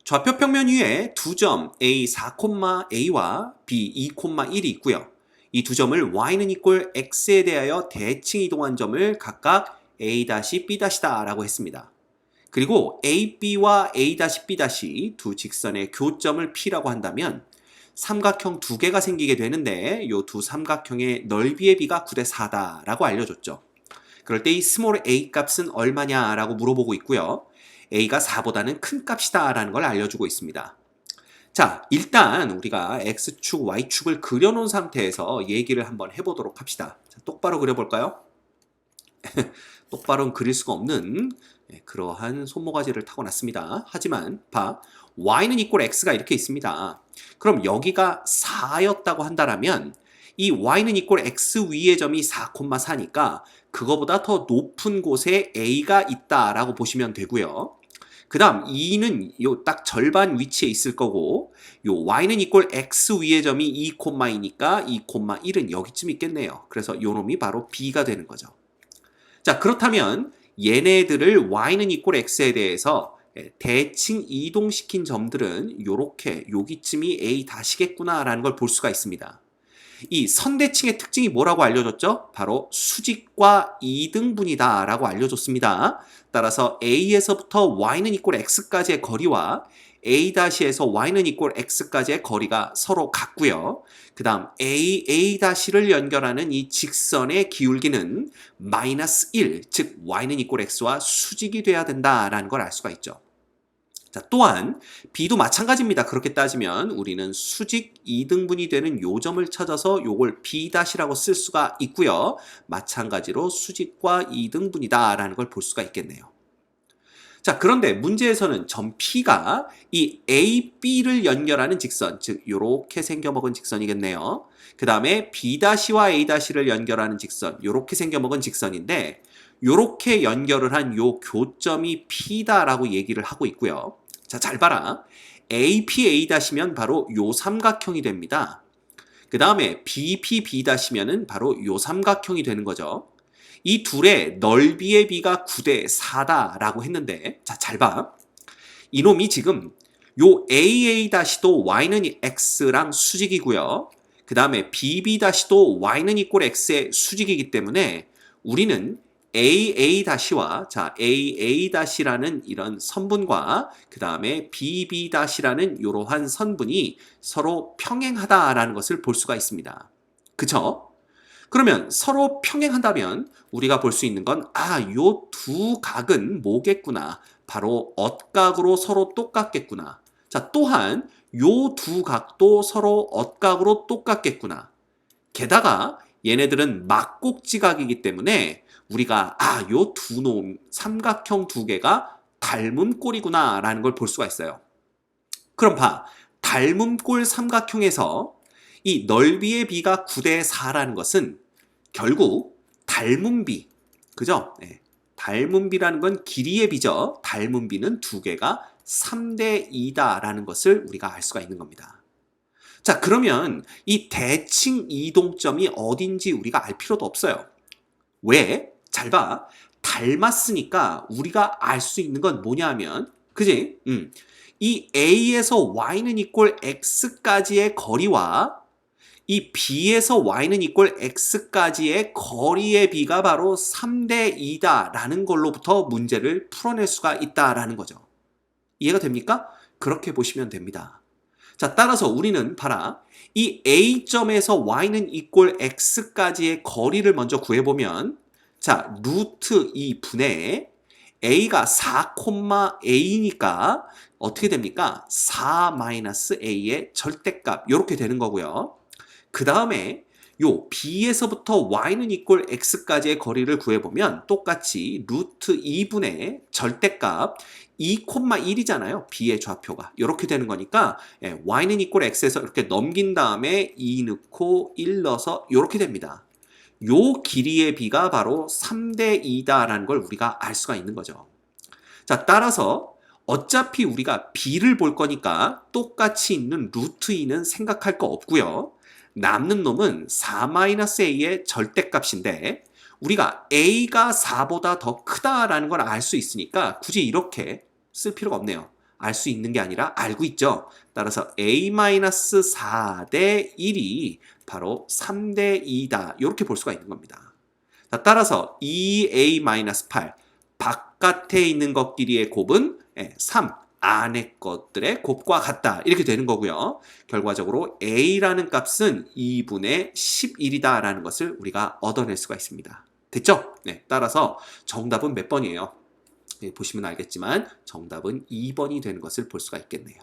좌표 평면 위에 두 점 A 4, A와 B 2, 1이 있고요. 이 두 점을 y는 equal x에 대하여 대칭 이동한 점을 각각 A-B' 라고 했습니다. 그리고 AB와 A-B' 두 직선의 교점을 P라고 한다면 삼각형 두 개가 생기게 되는데 이 두 삼각형의 넓이의 비가 9대 4다라고 알려줬죠. 그럴 때 이 스몰 a 값은 얼마냐라고 물어보고 있고요. a가 4보다는 큰 값이다 라는 걸 알려주고 있습니다. 자, 일단 우리가 x축, y축을 그려놓은 상태에서 얘기를 한번 해보도록 합시다. 자, 똑바로 그려볼까요? 똑바로 그릴 수가 없는 그러한 손모가지를 타고났습니다. 하지만 y는 equal x가 이렇게 있습니다. 그럼 여기가 4였다고 한다면 이 y는 equal x 위의 점이 4,4니까 그거보다 더 높은 곳에 a가 있다라고 보시면 되고요. 그 다음 2는 요 딱 절반 위치에 있을 거고 요 y는 equal x 위의 점이 2,2니까 2,1은 여기쯤 있겠네요. 그래서 요 놈이 바로 b가 되는 거죠. 자, 그렇다면 얘네들을 y는 equal x에 대해서 대칭 이동시킨 점들은 요렇게 여기쯤이 a' 라는 걸 볼 수가 있습니다. 이 선대칭의 특징이 뭐라고 알려줬죠? 바로 수직과 이등분이다 라고 알려줬습니다. 따라서 A에서부터 y는 equal x까지의 거리와 A-에서 y는 equal x까지의 거리가 서로 같고요. 그 다음 A-를 연결하는 이 직선의 기울기는 마이너스 1, 즉 y는 equal x와 수직이 돼야 된다라는 걸 알 수가 있죠. 자, 또한 B도 마찬가지입니다. 그렇게 따지면 우리는 수직 이등분이 되는 요점을 찾아서 요걸 B-라고 쓸 수가 있고요. 마찬가지로 수직과 이등분이다 라는 걸 볼 수가 있겠네요. 자, 그런데 문제에서는 점 P가 이 A, B를 연결하는 직선, 즉 요렇게 생겨먹은 직선이겠네요. 그 다음에 B-와 A-를 연결하는 직선, 요렇게 생겨먹은 직선인데 요렇게 연결을 한 요 교점이 P다라고 얘기를 하고 있고요. 자, 잘 봐라. APA-면 바로 요 삼각형이 됩니다. 그 다음에 BPB-면은 바로 요 삼각형이 되는 거죠. 이 둘의 넓이의 비가 9대 4다라고 했는데, 자, 잘 봐. 이놈이 지금 요 AA-도 y는 x랑 수직이고요. 그 다음에 BB-도 y는 equal x의 수직이기 때문에 우리는 AA-와 자 AA-라는 이런 선분과 그 다음에 BB-라는 이러한 선분이 서로 평행하다라는 것을 볼 수가 있습니다. 그쵸? 그러면 서로 평행한다면 우리가 볼 수 있는 건 요 두 각은 뭐겠구나. 바로 엇각으로 서로 똑같겠구나. 자, 또한 요 두 각도 서로 엇각으로 똑같겠구나. 게다가 얘네들은 막곡지각이기 때문에 우리가 요 두 놈 삼각형 두 개가 닮은 꼴이구나 라는 걸 볼 수가 있어요. 그럼 닮은 꼴 삼각형에서 이 넓이의 비가 9대 4라는 것은 결국 닮은 비, 그죠? 네. 닮은 비라는 건 길이의 비죠. 닮은 비는 두 개가 3대 2다라는 것을 우리가 알 수가 있는 겁니다. 자, 그러면 이 대칭 이동점이 어딘지 우리가 알 필요도 없어요. 왜? 잘 봐. 닮았으니까 우리가 알 수 있는 건 뭐냐 하면, 그지? 이 A에서 y는 equal x까지의 거리와 이 B에서 y는 equal x까지의 거리의 비가 바로 3대 2다라는 걸로부터 문제를 풀어낼 수가 있다라는 거죠. 이해가 됩니까? 그렇게 보시면 됩니다. 자, 따라서 우리는 봐라. 이 A점에서 y는 equal x까지의 거리를 먼저 구해보면 자, 루트 2분의 A가 4,A니까 어떻게 됩니까? 4-A의 절대값 이렇게 되는 거고요. 그 다음에 요 B에서부터 y는 equal x까지의 거리를 구해보면 똑같이 루트 2분의 절대값 2,1이잖아요. B의 좌표가. 이렇게 되는 거니까 y는 equal x에서 이렇게 넘긴 다음에 2 넣고 1 넣어서 이렇게 됩니다. 요 길이의 B가 바로 3대 2다라는 걸 우리가 알 수가 있는 거죠. 자, 따라서 어차피 우리가 B를 볼 거니까 똑같이 있는 루트 2는 생각할 거 없고요. 남는 놈은 4-A의 절대값인데 우리가 A가 4보다 더 크다라는 걸 알 수 있으니까 굳이 이렇게 쓸 필요가 없네요. 알 수 있는 게 아니라 알고 있죠. 따라서 a-4 대 1이 바로 3 대 2다. 이렇게 볼 수가 있는 겁니다. 자, 따라서 2a-8 바깥에 있는 것끼리의 곱은 3 안의 것들의 곱과 같다. 이렇게 되는 거고요. 결과적으로 a라는 값은 2분의 11이다 라는 것을 우리가 얻어낼 수가 있습니다. 됐죠? 네, 따라서 정답은 몇 번이에요? 네, 보시면 알겠지만 정답은 2번이 되는 것을 볼 수가 있겠네요.